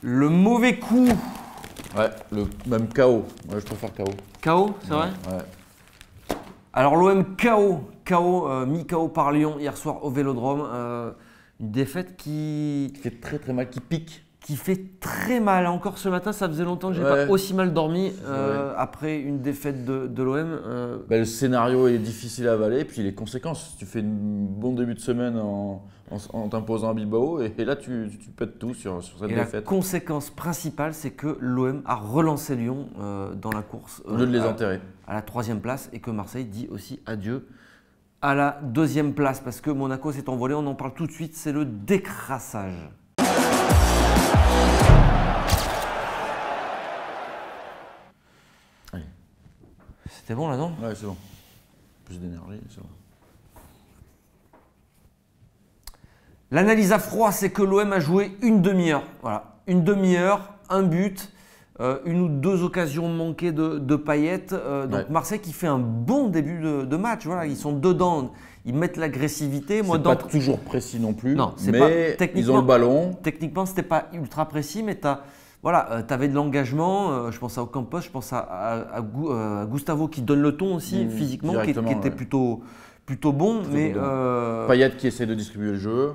Le mauvais coup. Ouais, même KO. Moi, je préfère KO. KO, c'est vrai? Ouais. Alors l'OM KO, mis KO par Lyon hier soir au Vélodrome. Une défaite qui fait très mal, qui pique. Qui fait très mal. Encore ce matin, ça faisait longtemps que je n'ai pas aussi mal dormi après une défaite de l'OM. Le scénario est difficile à avaler, puis les conséquences. Tu fais un bon début de semaine en t'imposant à Bilbao, et là tu pètes tout sur cette défaite. La conséquence principale, c'est que l'OM a relancé Lyon dans la course. Au lieu de les enterrer. À la 3e place, et que Marseille dit aussi adieu à la 2e place, parce que Monaco s'est envolé. On en parle tout de suite, c'est le décrassage. Allez. C'était bon là, non? Ouais, c'est bon. Plus d'énergie, c'est bon. L'analyse à froid, c'est que l'OM a joué une demi-heure. Voilà, une demi-heure, un but, une ou deux occasions manquées de Payet. Donc Marseille qui fait un bon début de match. Voilà, ils sont dedans, ils mettent l'agressivité. C'est pas toujours précis non plus, non, mais ils ont le ballon. Techniquement, c'était pas ultra précis, mais tu avais de l'engagement. Je pense à Ocampos, je pense à Gustavo qui donne le ton aussi physiquement, qui était plutôt bon. Mais Payet qui essaie de distribuer le jeu.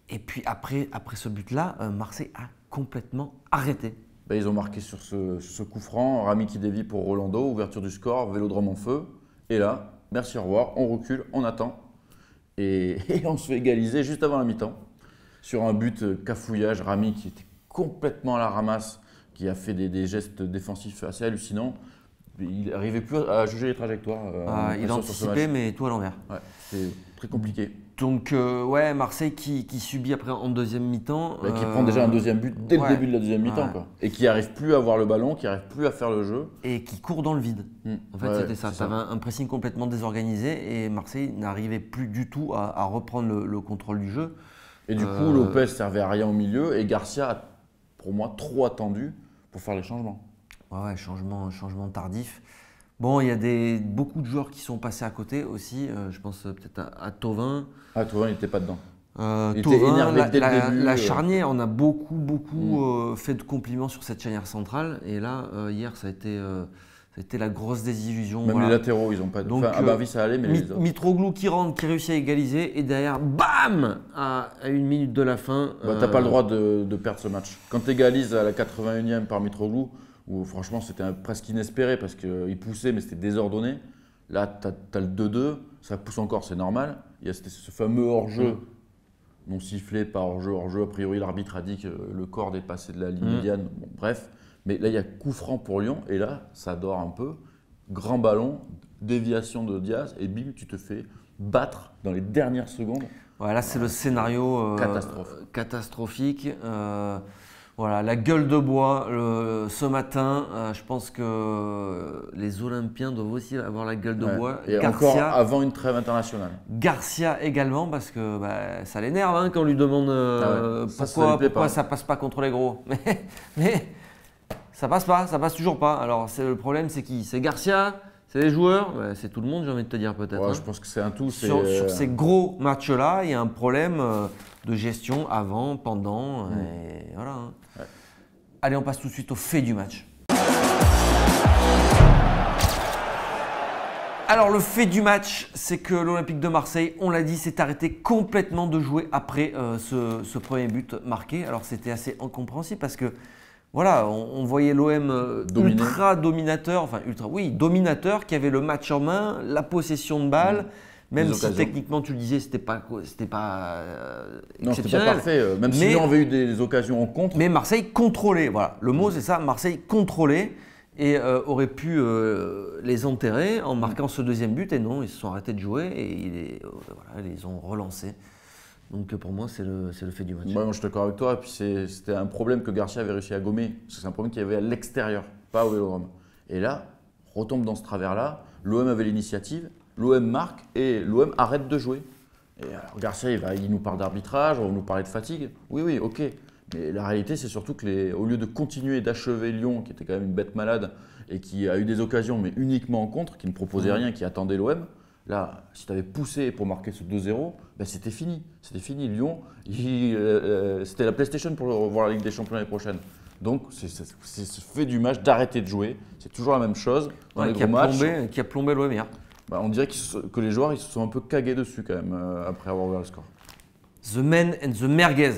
Et puis après ce but-là, Marseille a complètement arrêté. Ils ont marqué sur ce coup franc, Rami qui dévie pour Rolando, ouverture du score, Vélodrome en feu. Et là, merci, au revoir, on recule, on attend. Et on se fait égaliser juste avant la mi-temps. Sur un but cafouillage, Rami qui était complètement à la ramasse, qui a fait des gestes défensifs assez hallucinants. Il n'arrivait plus à juger les trajectoires. Il anticipait, mais tout à l'envers. Ouais, c'était très compliqué. Donc, Marseille qui subit après en deuxième mi-temps. Qui prend déjà un deuxième but dès le début de la deuxième mi-temps. Quoi. Et qui n'arrive plus à avoir le ballon, qui n'arrive plus à faire le jeu. Et qui court dans le vide. En fait, c'était ça. Tu avais un pressing complètement désorganisé et Marseille n'arrivait plus du tout à reprendre le contrôle du jeu. Et du coup, Lopez servait à rien au milieu et Garcia a, pour moi, trop attendu pour faire les changements. Ouais, changement tardif. Bon, il y a beaucoup de joueurs qui sont passés à côté aussi. Je pense peut-être à Thauvin. Ah, Thauvin, il n'était pas dedans. Il était énervé dès le début. La charnière, on a beaucoup fait de compliments sur cette charnière centrale. Et là, hier, ça a été la grosse désillusion. Même les latéraux, ils n'ont pas de. Donc, à Bavi, ça allait, mais les autres. Mitroglou qui rentre, qui réussit à égaliser. Et derrière, bam, à 1 minute de la fin. T'as pas le droit de perdre ce match. Quand tu égalises à la 81e par Mitroglou, où franchement c'était presque inespéré parce qu'il poussait mais c'était désordonné. Là tu as le 2-2, ça pousse encore, c'est normal. Il y a ce fameux hors-jeu non sifflé, pas hors-jeu, a priori l'arbitre a dit que le corps dépassait de la ligne médiane, bon, bref. Mais là il y a coup franc pour Lyon et là ça dort un peu. Grand ballon, déviation de Diaz et bim, tu te fais battre dans les dernières secondes. Voilà, c'est le scénario catastrophique. Voilà, la gueule de bois ce matin. Je pense que les Olympiens doivent aussi avoir la gueule de bois. Et Garcia, encore avant une trêve internationale. Garcia également, parce que ça l'énerve quand on lui demande pourquoi ça passe pas contre les gros. Mais ça passe toujours pas. Alors le problème, c'est qui? C'est Garcia? C'est les joueurs? C'est tout le monde, j'ai envie de te dire peut-être. Ouais, je pense que c'est un tout. Sur ces gros matchs-là, il y a un problème de gestion avant, pendant, et voilà. Ouais. Allez, on passe tout de suite au fait du match. Alors, le fait du match, c'est que l'Olympique de Marseille, on l'a dit, s'est arrêté complètement de jouer après ce premier but marqué. Alors, c'était assez incompréhensible parce que voilà, on voyait l'OM ultra dominateur, dominateur, qui avait le match en main, la possession de balle. Même si techniquement, tu le disais, c'était pas exceptionnel. Non, c'était pas parfait. Même si Lyon avait eu des occasions en contre. Mais Marseille contrôlait. Voilà, le mot c'est ça. Marseille contrôlait et aurait pu les enterrer en marquant ce deuxième but. Et non, ils se sont arrêtés de jouer et ils les ont relancés. Donc pour moi, c'est le fait du match. Moi, je suis d'accord avec toi. Et puis c'était un problème que Garcia avait réussi à gommer. Parce que c'est un problème qu'il y avait à l'extérieur, pas au Vélodrome. Et là, on retombe dans ce travers-là. L'OM avait l'initiative. L'OM marque et l'OM arrête de jouer. Et alors Garcia, il nous parle d'arbitrage, on va nous parler de fatigue. Oui, ok. Mais la réalité, c'est surtout que au lieu de continuer d'achever Lyon, qui était quand même une bête malade et qui a eu des occasions, mais uniquement en contre, qui ne proposait rien, qui attendait l'OM, Là, si tu avais poussé pour marquer ce 2-0, ben c'était fini. C'était fini. Lyon, c'était la PlayStation pour voir la Ligue des Champions l'année prochaine. Donc, c'est ce fait du match d'arrêter de jouer. C'est toujours la même chose dans les gros matchs. Qui a plombé l'OM hier. Bah, on dirait que les joueurs ils se sont un peu cagués dessus quand même après avoir ouvert le score. The Man and the Merguez.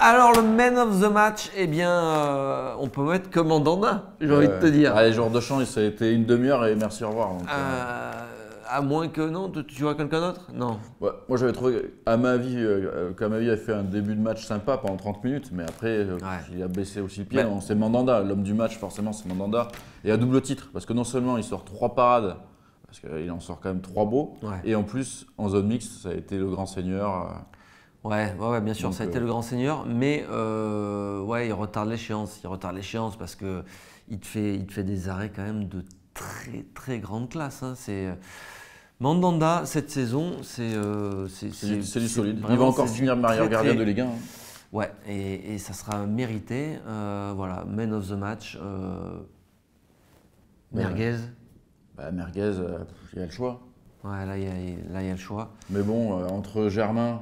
Alors, le man of the match, eh bien, on peut mettre comme Mandanda, j'ai envie de te dire. Les joueurs de champ, ça a été une demi-heure et merci, au revoir. Donc, à moins que non, tu vois quelqu'un d'autre? Non. Ouais, moi, j'avais trouvé, à ma vie, qu'Amavi a fait un début de match sympa pendant 30 minutes, mais après, il a baissé aussi le pied. Ouais. C'est Mandanda, l'homme du match, forcément, c'est Mandanda. Et à double titre, parce que non seulement il sort 3 parades, parce qu'il en sort quand même 3 beaux, et en plus, en zone mixte, ça a été le grand seigneur. Ouais, bien sûr, donc, ça a été le grand seigneur, mais ouais, il retarde l'échéance. Il retarde l'échéance parce qu'il te fait des arrêts quand même de très très grande classe. Hein. Mandanda, cette saison, c'est du solide. Il va encore finir meilleur gardien de Ligue 1. Hein. Ouais, et ça sera mérité. Voilà, man of the match, Merguez. Merguez, il y a le choix. Ouais, là, il y a le choix. Mais bon, entre Germain,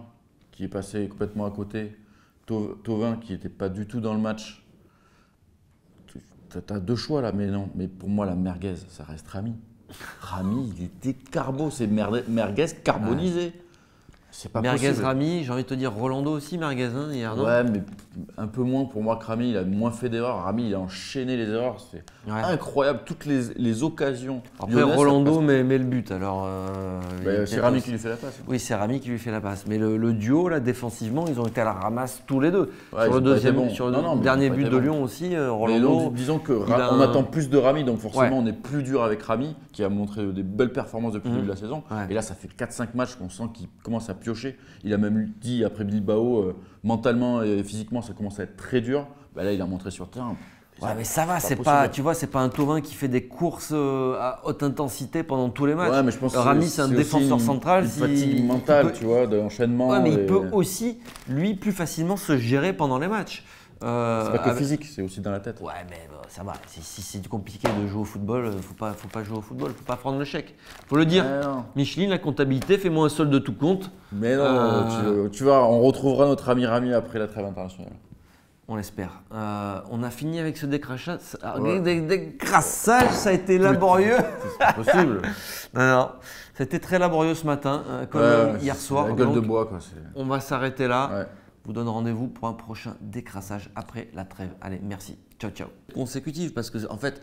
qui est passé complètement à côté, Thauvin qui n'était pas du tout dans le match. Tu as 2 choix là, mais non. Mais pour moi, la Merguez, ça reste Rami. Rami, il était c'est Merguez carbonisé. C'est pas Merguez, possible. Rami, j'ai envie de te dire Rolando aussi, Merguez, hein, hier, non? Ouais, mais un peu moins pour moi que Rami, il a moins fait d'erreurs. Rami, il a enchaîné les erreurs, c'est incroyable. Toutes les occasions. Après, Lyonnais, Rolando met le but, alors… c'est Rami qui lui fait la passe. Oui, c'est Rami qui lui fait la passe. Mais le duo, là, défensivement, ils ont été à la ramasse tous les deux. Ouais, sur le dernier but de Lyon aussi, Rolando… Disons qu'on attend plus de Rami, donc forcément, on est plus dur avec Rami, qui a montré des belles performances depuis le début de la saison. Ouais. Et là, ça fait 4-5 matchs qu'on sent qu'il commence à piocher. Il a même dit après Bilbao, mentalement et physiquement, ça commence à être très dur. Bah là, il a montré sur le terrain. Ouais, mais ça va, c'est pas, tu vois, c'est pas un Thauvin qui fait des courses à haute intensité pendant tous les matchs. Ouais, mais je pense Rami, c'est un défenseur central. Une fatigue mentale, tu vois, d'enchaînement. Ouais, mais il peut aussi, lui, plus facilement se gérer pendant les matchs. C'est pas que physique, c'est aussi dans la tête. Ouais, mais ça va. Si c'est compliqué de jouer au football, faut pas jouer au football, faut pas prendre le chèque. Faut le dire. Micheline, la comptabilité, fais-moi un solde de tout compte. Mais non, tu vois, on retrouvera notre ami Rami après la trêve internationale. On l'espère. On a fini avec ce décrassage. Décrassage, ça a été laborieux. C'est possible. Non, ça a été très laborieux ce matin, comme hier soir. La gueule de bois, quoi. On va s'arrêter là. Ouais. Vous donne rendez-vous pour un prochain décrassage après la trêve. Allez, merci. Ciao, ciao. Consécutive, parce que en fait,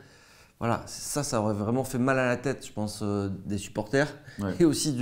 voilà, ça aurait vraiment fait mal à la tête, je pense, des supporters et aussi